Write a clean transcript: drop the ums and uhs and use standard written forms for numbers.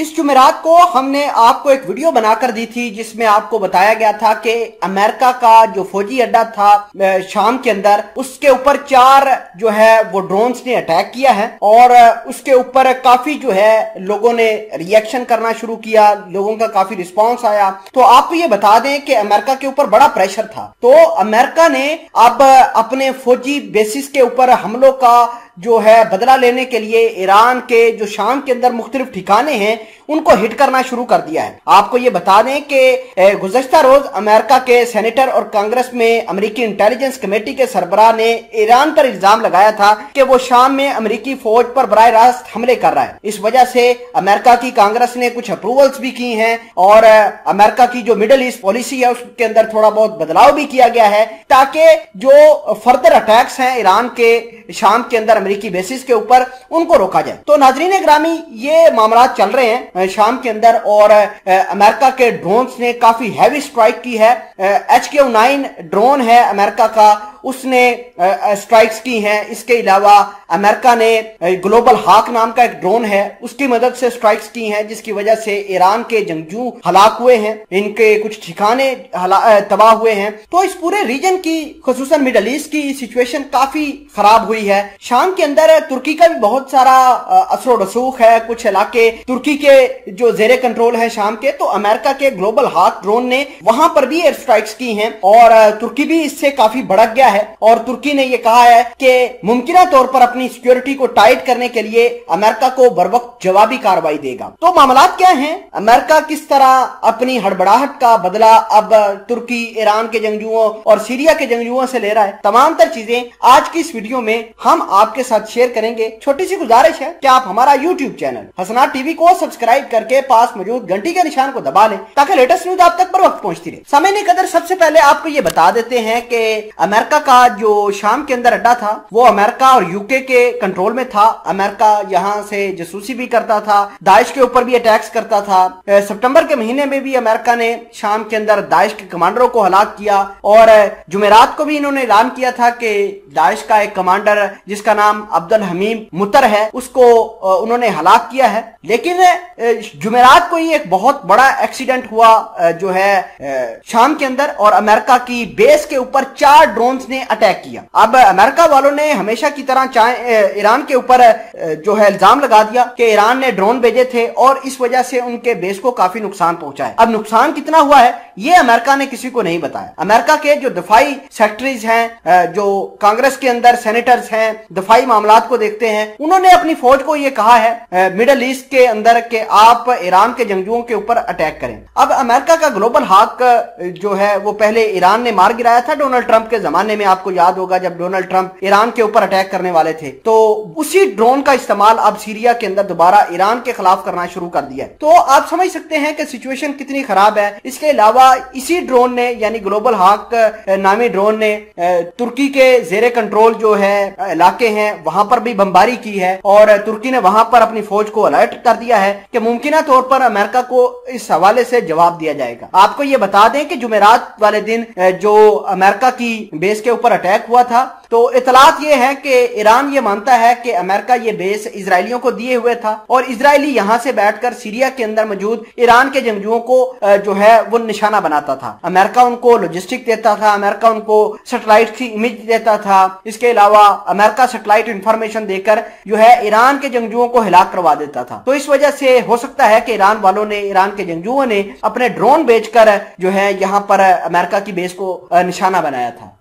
इस जुमेरात को हमने आपको एक वीडियो बनाकर दी थी जिसमें आपको बताया गया था कि अमेरिका का जो फौजी अड्डा था शाम के अंदर, उसके ऊपर 4 जो है वो ड्रोन्स ने अटैक किया है और उसके ऊपर काफी जो है लोगों ने रिएक्शन करना शुरू किया, लोगों का काफी रिस्पांस आया। तो आपको ये बता दें कि अमेरिका के ऊपर बड़ा प्रेशर था, तो अमेरिका ने अब अपने फौजी बेसिस के ऊपर हमलों का जो है बदला लेने के लिए ईरान के जो शाम के अंदर मुख्तलिफ ठिकाने हैं उनको हिट करना शुरू कर दिया है। आपको ये बता दें कि गुज़श्ता रोज अमेरिका के सेनेटर और कांग्रेस में अमेरिकी इंटेलिजेंस कमेटी के सरबराह ने ईरान पर इल्जाम लगाया था कि वो शाम में अमेरिकी फौज पर बराह रास्त हमले कर रहा है। इस वजह से अमेरिका की कांग्रेस ने कुछ अप्रूवल्स भी की हैं और अमेरिका की जो मिडिल ईस्ट पॉलिसी है उसके अंदर थोड़ा बहुत बदलाव भी किया गया है ताकि जो फर्दर अटैक्स हैं ईरान के शाम के अंदर अमेरिकी बेसिस के ऊपर उनको रोका जाए। तो नाजरीन ग्रामी, ये मामला चल रहे हैं शाम के अंदर और अमेरिका के ड्रोन्स ने काफी हैवी स्ट्राइक की है। HQ-9 ड्रोन है अमेरिका का, उसने स्ट्राइक्स की हैं। इसके अलावा अमेरिका ने ग्लोबल हाक नाम का एक ड्रोन है, उसकी मदद से स्ट्राइक्स की हैं जिसकी वजह से ईरान के जंगजू हलाक हुए हैं, इनके कुछ ठिकाने तबाह हुए हैं। तो इस पूरे रीजन की, खुसूसन मिडल ईस्ट की सिचुएशन काफी खराब हुई है। शाम के अंदर तुर्की का भी बहुत सारा असर रसूख है, कुछ इलाके तुर्की के जो जेरे कंट्रोल है शाम के, तो अमेरिका के ग्लोबल हाक ड्रोन ने वहां पर भी एयर स्ट्राइक्स की हैं और तुर्की भी इससे काफी भड़क गया है और तुर्की ने यह कहा है कि मुमकिन तौर पर अपनी सिक्योरिटी को टाइट करने के लिए अमेरिका को बरवक्त जवाबी कार्रवाई देगा। तो मामलात क्या हैं, अमेरिका किस तरह अपनी हड़बड़ाहट का बदला अब तुर्की, ईरान के जंगजुओं और सीरिया के जंगजुओं से ले रहा है, तमाम तर चीजें आज की इस वीडियो में हम आपके साथ शेयर करेंगे। छोटी सी गुजारिश है कि आप हमारा यूट्यूब चैनल हसनात टीवी को सब्सक्राइब करके पास मौजूद घंटी के निशान को दबा लें ताकि लेटेस्ट न्यूज आप तक पर वक्त पहुंचती रहे। समय ने कदर सबसे पहले आपको ये बता देते हैं कि अमेरिका का जो शाम के अंदर अड्डा था वो अमेरिका और यूके के कंट्रोल में था। अमेरिका यहां से जासूसी भी करता था, दाइश के ऊपर भी अटैक्स करता था। सितंबर के महीने में भी अमेरिका ने शाम के अंदर दाइश के कमांडरों को हलाक किया और जुमेरात को भी इन्होंने ऐलान किया था कि दाइश का एक कमांडर जिसका नाम अब्दुल हमीम मुतर है उसको उन्होंने हलाक किया है। लेकिन जुमेरात को ही एक बहुत बड़ा एक्सीडेंट हुआ जो है शाम के अंदर और अमेरिका की बेस के ऊपर 4 ड्रोन्स ने अटैक किया। अब अमेरिका वालों ने हमेशा की तरह ईरान के ऊपर जो है इल्जाम लगा दिया कि ईरान ने ड्रोन भेजे थे और इस वजह से उनके बेस को काफी नुकसान पहुंचा है। अब नुकसान कितना हुआ है ये अमेरिका ने किसी को नहीं बताया। अमेरिका के जो दफाई सेक्रेटरीज हैं, जो कांग्रेस के अंदर सेनेटर्स हैं, दफाई मामलात को देखते हैं, उन्होंने अपनी फौज को यह कहा है मिडल ईस्ट के अंदर कि आप ईरान के जंगजुओं के ऊपर अटैक करें। अब अमेरिका का ग्लोबल हाक जो है वो पहले ईरान ने मार गिराया था डोनाल्ड ट्रंप के जमाने में। आपको याद होगा जब डोनाल्ड ट्रंप ईरान के ऊपर अटैक करने वाले थे तो उसी ड्रोन का इस्तेमाल अब सीरिया के अंदर दोबारा ईरान के खिलाफ करना शुरू कर दिया है। तो आप समझ सकते हैं कि सिचुएशन कितनी खराब है। इसके अलावा इसी ड्रोन ने यानी ग्लोबल हाक नामी ड्रोन ने तुर्की के जेरे कंट्रोल जो है इलाके हैं वहां पर भी बमबारी की है और तुर्की ने वहां पर अपनी फौज को अलर्ट कर दिया है कि मुमकिन तौर पर अमेरिका को इस हवाले से जवाब दिया जाएगा। आपको ये बता दें कि जुमेरात वाले दिन जो अमेरिका की बेस के ऊपर अटैक हुआ था तो इतलात ये है कि ईरान ये मानता है कि अमेरिका ये बेस इजरायलियों को दिए हुए था और इजरायली यहां से बैठकर सीरिया के अंदर मौजूद ईरान के जंगजुओं को जो है वो निशाना बनाता था। अमेरिका उनको लॉजिस्टिक देता था, अमेरिका उनको सैटेलाइट की इमेज देता था। इसके अलावा अमेरिका सैटेलाइट इंफॉर्मेशन देकर जो है ईरान के जंगजुओं को हिलाक करवा देता था। तो इस वजह से हो सकता है कि ईरान वालों ने, ईरान के जंगजुओं ने अपने ड्रोन बेचकर जो है यहाँ पर अमेरिका की बेस को निशाना बनाया था।